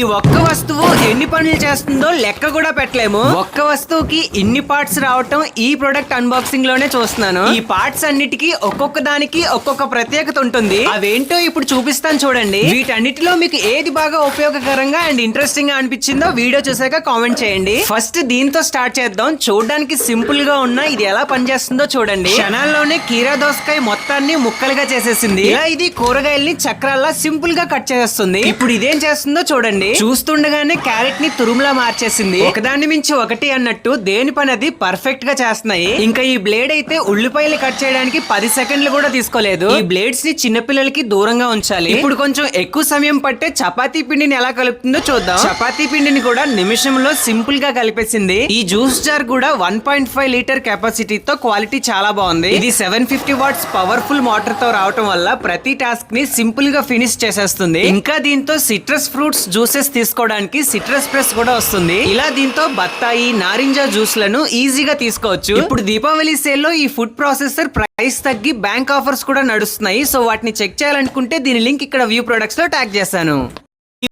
ఈ ఒక్క వస్తువు ఎన్ని పనులు చేస్తుందో లెక్క కూడా పెట్టలేము. ఒక్క వస్తువుకి ఇన్ని పార్ట్స్ రావటం ఈ ప్రొడక్ట్ అన్బాక్సింగ్ లోనే చూస్తున్నాను. ఈ పార్ట్స్ అన్నిటికీ ఒక్కొక్క దానికి ఒక్కొక్క ప్రత్యేకత ఉంటుంది. అవేంటో ఇప్పుడు చూపిస్తాను చూడండి. వీటన్నిటిలో మీకు ఏది బాగా ఉపయోగకరంగా అండ్ ఇంట్రెస్టింగ్ గా అనిపించిందో వీడియో చూసాక కామెంట్ చేయండి. ఫస్ట్ దీంతో స్టార్ట్ చేద్దాం. చూడడానికి సింపుల్ గా ఉన్న ఇది ఎలా పనిచేస్తుందో చూడండి. క్షణాల్లోనే కీరా దోసకాయ మొత్తాన్ని ముక్కలుగా చేసేసింది. ఇలా ఇది కూరగాయల్ని చక్రాల్లా సింపుల్ గా కట్ చేస్తుంది. ఇప్పుడు ఇదేం చేస్తుందో చూడండి. చూస్తుండగానే క్యారెట్ ని తురుములా మార్చేసింది. ఒకదాన్ని మించి ఒకటి అన్నట్టు దేని పని అది పర్ఫెక్ట్ గా చేస్తున్నాయి. ఇంకా ఈ బ్లేడ్ అయితే ఉల్లిపాయలు కట్ చేయడానికి 10 సెకండ్లు కూడా తీసుకోలేదు. ఈ బ్లేడ్స్ ని చిన్నపిల్లలకి దూరంగా ఉంచాలి. ఇప్పుడు కొంచెం ఎక్కువ సమయం పట్టే చపాతీ పిండిని ఎలా కలుపుతుందో చూద్దాం. చపాతీ పిండిని కూడా నిమిషంలో సింపుల్ గా కలిపేసింది. ఈ జ్యూస్ జార్ కూడా 1.5 లీటర్ కెపాసిటీతో క్వాలిటీ చాలా బాగుంది. ఇది 750 వాట్స్ పవర్ఫుల్ మోటార్ తో రావటం వల్ల ప్రతి టాస్క్ ని సింపుల్ గా ఫినిష్ చేసేస్తుంది. ఇంకా దీంతో సిట్రస్ ఫ్రూట్స్ జ్యూసెస్ తీసుకోవడానికి సిట్రస్ ప్రెస్ కూడా వస్తుంది. ఇలా దీంతో బత్తాయి, నారింజ జ్యూస్ లను ఈజీగా తీసుకోవచ్చు. ఇప్పుడు దీపావళి సేల్ లో ఈ ఫుడ్ ప్రాసెసర్ ప్రైస్ తగ్గి బ్యాంక్ ఆఫర్స్ కూడా నడుస్తున్నాయి. సో వాటిని చెక్ చేయాలనుకుంటే దీని లింక్ ఇక్కడ వ్యూ ప్రొడక్ట్స్ లో ట్యాగ్ చేశాను.